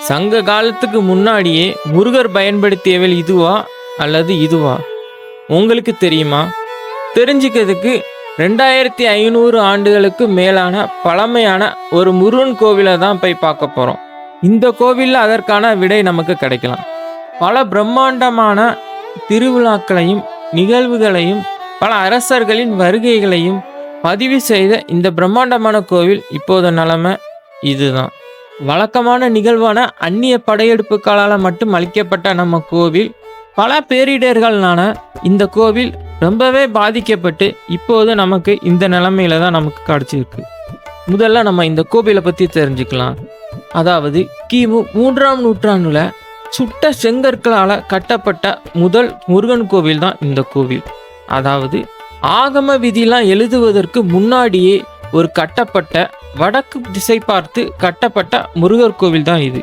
சங்க காலத்துக்கு முன்னாடியே முருகர் பயன்படுத்தியவள் இதுவா அல்லது இதுவா உங்களுக்கு தெரியுமா? தெரிஞ்சுக்கிறதுக்கு 2500 ஆண்டுகளுக்கு மேலான பழமையான ஒரு முருகன் கோவிலை தான் போய் பார்க்க போகிறோம். இந்த கோவிலில் அதற்கான விடை நமக்கு கிடைக்கலாம். பல பிரம்மாண்டமான திருவிழாக்களையும் நிகழ்வுகளையும் பல அரசர்களின் வருகைகளையும் பதிவு செய்த இந்த பிரம்மாண்டமான கோவில் இப்போது நிலைமை இதுதான். வழக்கமான நிகழ்வான அந்நிய படையெடுப்புகளால் மட்டும் அளிக்கப்பட்ட நம்ம கோவில் பல பேரிடர்களான இந்த கோவில் ரொம்பவே பாதிக்கப்பட்டு இப்போது நமக்கு இந்த நிலைமையில தான் நமக்கு கிடைச்சிருக்கு. முதல்ல நம்ம இந்த கோவிலை பற்றி தெரிஞ்சுக்கலாம். அதாவது கிமு 3ஆம் நூற்றாண்டுல சுட்ட செங்கற்களால் கட்டப்பட்ட முதல் முருகன் கோவில் தான் இந்த கோவில். அதாவது ஆகம விதிலாம் எழுதுவதற்கு முன்னாடியே ஒரு கட்டப்பட்ட வடக்கு திசை பார்த்து கட்டப்பட்ட முருகர் கோவில் தான் இது.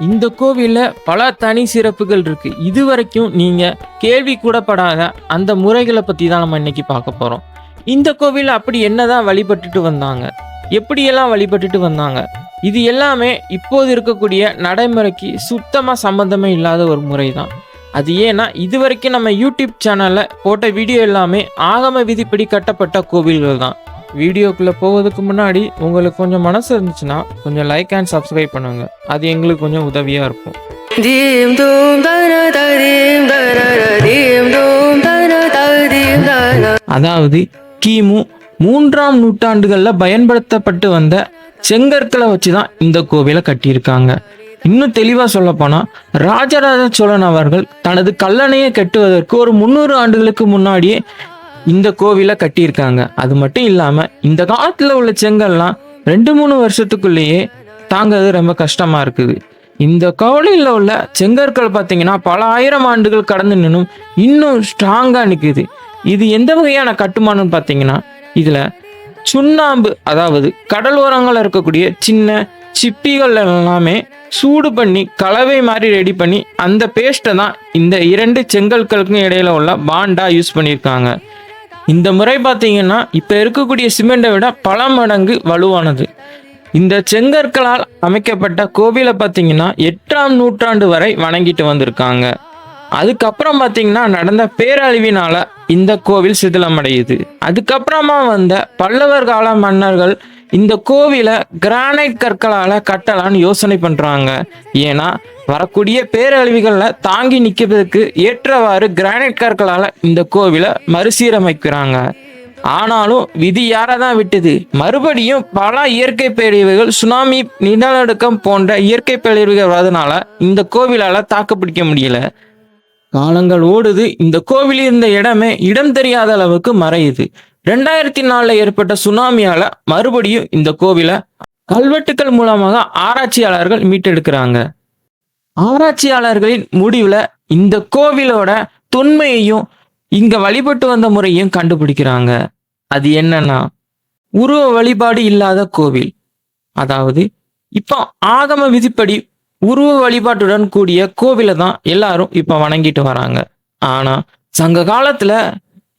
இந்த கோவிலில் பல தனி சிறப்புகள் இருக்கு. இதுவரைக்கும் நீங்க கேள்வி கூடப்படாத அந்த முறைகளை பற்றி தான் நம்ம இன்னைக்கு பார்க்க போறோம். இந்த கோவிலில் அப்படி என்னதான் வழிபட்டுட்டு வந்தாங்க, எப்படியெல்லாம் வழிபட்டுட்டு வந்தாங்க, இது எல்லாமே இப்போது இருக்கக்கூடிய நடைமுறைக்கு சுத்தமாக சம்பந்தமே இல்லாத ஒரு முறை தான். அது ஏன்னா இதுவரைக்கும் நம்ம யூடியூப் சேனலில் போட்ட வீடியோ எல்லாமே ஆகம விதிப்படி கட்டப்பட்ட கோவில்கள் தான். வீடியோக்குள்ளே போவதுக்கு முன்னாடி உங்களுக்கு கொஞ்சம் மனசு இருந்துச்சுன்னா கொஞ்சம் லைக் அண்ட் சப்ஸ்கிரைப் பண்ணுங்க. அது எங்களுக்கு கொஞ்சம் உதவியாக இருக்கும். அதாவது கிமு 3ஆம் நூற்றாண்டுகளில் பயன்படுத்தப்பட்டு வந்த செங்கற்களை வச்சு தான் இந்த கோவிலை கட்டியிருக்காங்க. இன்னும் தெளிவாக சொல்லப்போனால் ராஜராஜ சோழன் அவர்கள் தனது கல்லணையை கட்டுவதற்கு ஒரு 300 ஆண்டுகளுக்கு முன்னாடியே இந்த கோவிலை கட்டியிருக்காங்க. அது மட்டும் இல்லாமல் இந்த காலத்தில் உள்ள செங்கல்லாம் 2-3 வருஷத்துக்குள்ளேயே தாங்கிறது ரொம்ப கஷ்டமாக இருக்குது. இந்த கோவிலில் உள்ள செங்கற்கள் பார்த்தீங்கன்னா பல ஆயிரம் ஆண்டுகள் கடந்து நின்னும் இன்னும் ஸ்ட்ராங்காக நிற்குது. இது எந்த வகையான கட்டுமானம்னு பார்த்தீங்கன்னா இதில் சுண்ணாம்பு, அதாவது கடல் ஓரங்களில் இருக்கக்கூடிய சின்ன சிப்பிகள் எல்லாமே சூடு பண்ணி கலவை மாதிரி ரெடி பண்ணி அந்த பேஸ்ட்டை தான் இந்த 2 செங்கற்களுக்கும் இடையில உள்ள பாண்டா யூஸ் பண்ணியிருக்காங்க. இந்த முறை பார்த்தீங்கன்னா இப்போ இருக்கக்கூடிய சிமெண்டை விட பல மடங்கு வலுவானது. இந்த செங்கற்களால் அமைக்கப்பட்ட கோவிலை பார்த்தீங்கன்னா 8ஆம் நூற்றாண்டு வரை வணங்கிட்டு வந்திருக்காங்க. அதுக்கப்புறம் பார்த்தீங்கன்னா நடந்த பேரழிவினால இந்த கோவில் சிதிலமடையுது. அதுக்கப்புறமா வந்த பல்லவர் கால மன்னர்கள் இந்த கோவிலை கிரானைட் கற்களால் கட்டலான்னு யோசனை பண்ணுறாங்க. ஏன்னா வரக்கூடிய பேரழிவுகளில் தாங்கி நிற்கிறதுக்கு ஏற்றவாறு கிரானைட் கற்களால் இந்த கோவிலை மறுசீரமைக்கிறாங்க. ஆனாலும் விதி யாரை தான் விட்டது, மறுபடியும் பல இயற்கை பேரழிவுகள், சுனாமி, நிலநடுக்கம் போன்ற இயற்கை பேரழிவுகள் வரதுனால இந்த கோவிலால் தாக்குப்பிடிக்க முடியல. காலங்கள் ஓடுது. இந்த கோவில் இருந்த இடமே இடம் தெரியாத அளவுக்கு மறையுது. 2004 ஏற்பட்ட சுனாமியால மறுபடியும் இந்த கோவிலை கல்வெட்டுக்கள் மூலமாக ஆராய்ச்சியாளர்கள் மீட்டெடுக்கிறாங்க. ஆராய்ச்சியாளர்களின் முடிவுல இந்த கோவிலோட தொன்மையையும் இங்க வழிபட்டு வந்த முறையும் கண்டுபிடிக்கிறாங்க. அது என்னன்னா உருவ வழிபாடு இல்லாத கோவில். அதாவது இப்போ ஆகம விதிப்படி உருவ வழிபாட்டுடன் கூடிய கோவிலை தான் எல்லாரும் இப்ப வணங்கிட்டு வராங்க. ஆனா சங்க காலத்துல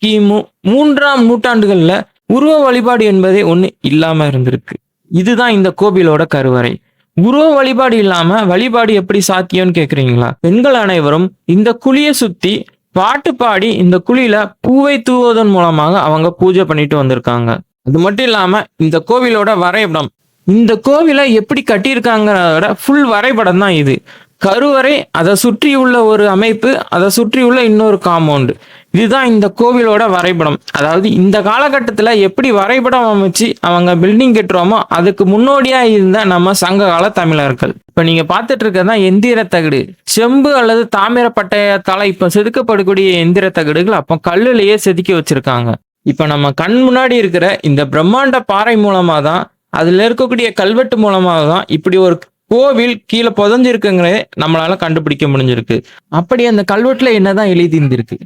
கிமு 3ஆம் நூற்றாண்டுகள்ல உருவ வழிபாடு என்பதே ஒண்ணு இல்லாம இருந்திருக்கு. இதுதான் இந்த கோவிலோட கருவறை. உருவ வழிபாடு இல்லாம வழிபாடு எப்படி சாத்தியம்னு கேக்குறீங்களா? பெண்கள் அனைவரும் இந்த குழியை சுத்தி பாட்டு பாடி இந்த குழியில பூவை தூவுவதன் மூலமாக அவங்க பூஜை பண்ணிட்டு வந்திருக்காங்க. அது மட்டும் இல்லாம இந்த கோவிலோட வரைபடம், இந்த கோவிலை எப்படி கட்டியிருக்காங்கிறதோட ஃபுல் வரைபடம் தான் இது. கருவறை, அதை சுற்றி உள்ள ஒரு அமைப்பு, அதை சுற்றி உள்ள இன்னொரு காம்பவுண்டு, இதுதான் இந்த கோவிலோட வரைபடம். அதாவது இந்த காலகட்டத்தில் எப்படி வரைபடம் அமைச்சு அவங்க பில்டிங் கட்டுறோமோ அதுக்கு முன்னோடியா இருந்த நம்ம சங்க கால தமிழர்கள். இப்ப நீங்க பார்த்துட்டு இருக்கதான் எந்திர தகடு, செம்பு அல்லது தாமிர பட்டயத்தால இப்ப செதுக்கப்படக்கூடிய எந்திர தகடுகள் அப்போ கல்லுலேயே செதுக்கி வச்சிருக்காங்க. இப்ப நம்ம கண் முன்னாடி இருக்கிற இந்த பிரம்மாண்ட பாறை மூலமா தான், அதுல இருக்கக்கூடிய கல்வெட்டு மூலமாக தான் இப்படி ஒரு கோவில் கீழே புதஞ்சிருக்குங்கிறத நம்மளால கண்டுபிடிக்க முடிஞ்சிருக்கு. அப்படி அந்த கல்வெட்டுல என்னதான் எழுதி இருந்திருக்கு,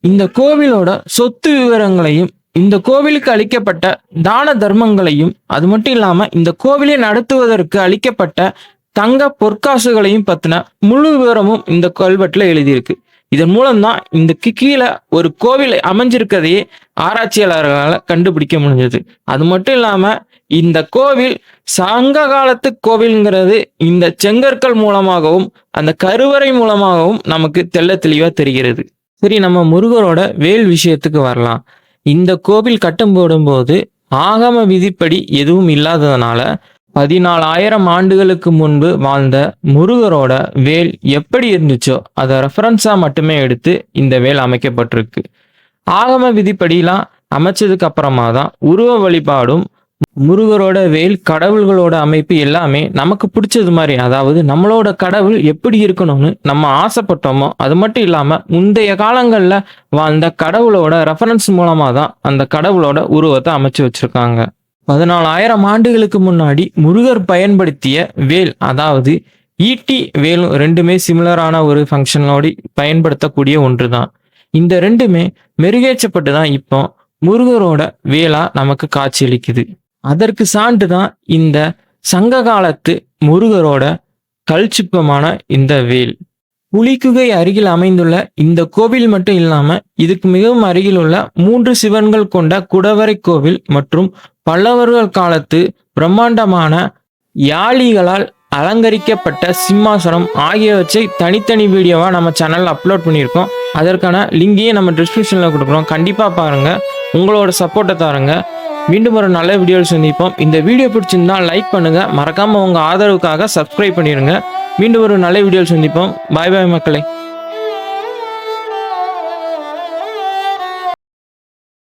இந்த கோவிலோட சொத்து விவரங்களையும், இந்த கோவிலுக்கு அளிக்கப்பட்ட தான தர்மங்களையும், அது மட்டும் இல்லாம இந்த கோவிலை நடத்துவதற்கு அளிக்கப்பட்ட தங்க பொற்காசுகளையும் பத்தின முழு விவரமும் இந்த கல்வெட்டுல எழுதியிருக்கு. இதன் மூலம்தான் இந்த கீழே ஒரு கோவில் அமைஞ்சிருக்கதையே ஆராய்ச்சியாளர்களால் கண்டுபிடிக்க முடிஞ்சது. அது மட்டும் இல்லாம இந்த கோவில் சங்க காலத்து கோவில்ங்கிறது இந்த செங்கற்கள் மூலமாகவும் அந்த கருவறை மூலமாகவும் நமக்கு தெள்ள தெளிவா தெரிகிறது. சரி, நம்ம முருகரோட வேல் விஷயத்துக்கு வரலாம். இந்த கோவில் கட்டும் போடும்போது ஆகம விதிப்படி எதுவும் இல்லாததுனால 14,000 ஆண்டுகளுக்கு முன்பு வாழ்ந்த முருகரோட வேல் எப்படி இருந்துச்சோ அதை ரெஃபரன்ஸா மட்டுமே எடுத்து இந்த வேல் அமைக்கப்பட்டிருக்கு. ஆகம விதிப்படிலாம் அமைச்சதுக்கு அப்புறமா தான் உருவ வழிபாடும் முருகரோட வேல் கடவுள்களோட அமைப்பு எல்லாமே நமக்கு பிடிச்சது மாதிரி, அதாவது நம்மளோட கடவுள் எப்படி இருக்கணும்னு நம்ம ஆசைப்பட்டோமோ அது மட்டும் இல்லாம முந்தைய காலங்கள்ல வாழ்ந்த கடவுளோட ரெஃபரன்ஸ் மூலமா தான் அந்த கடவுளோட உருவத்தை அமைச்சு வச்சிருக்காங்க. 14,000 ஆண்டுகளுக்கு முன்னாடி முருகர் பயன்படுத்திய வேல், அதாவது ஈட்டி வேலும் ரெண்டுமே சிமிலரான ஒரு ஃபங்க்ஷனோடு பயன்படுத்தக்கூடிய ஒன்று தான். இந்த ரெண்டுமே மெருகேற்றப்பட்டு தான் இப்போ முருகரோட வேலா நமக்கு காட்சியளிக்குது. அதற்கு சான்று தான் இந்த சங்க காலத்து முருகரோட கல்சிற்பமான இந்த வேல். புலிக்குகை அருகில் அமைந்துள்ள இந்த கோவில் மட்டும் இல்லாம இதுக்கு மிகவும் அருகில் உள்ள 3 சிவன்கள் கொண்ட குடவரை கோவில் மற்றும் பல்லவர்கள் காலத்து பிரம்மாண்டமான யாளிகளால் அலங்கரிக்கப்பட்ட சிம்மாசனம் ஆகியவற்றை தனித்தனி வீடியோவா நம்ம சேனல்ல அப்லோட் பண்ணியிருக்கோம். அதற்கான லிங்கையும் நம்ம டிஸ்கிரிப்ஷன்ல கொடுக்குறோம். கண்டிப்பா பாருங்க, உங்களோட சப்போர்ட்டை தாருங்க. மீண்டும் ஒரு நல்ல வீடியோவில் சந்திப்போம். இந்த வீடியோ பிடிச்சிருந்தா லைக் பண்ணுங்க, மறக்காம உங்க ஆதரவுக்காக சப்ஸ்கிரைப் பண்ணிருங்க. மீண்டும் ஒரு நல்ல வீடியோவில் சந்திப்போம். பாய் பாய் மக்களே.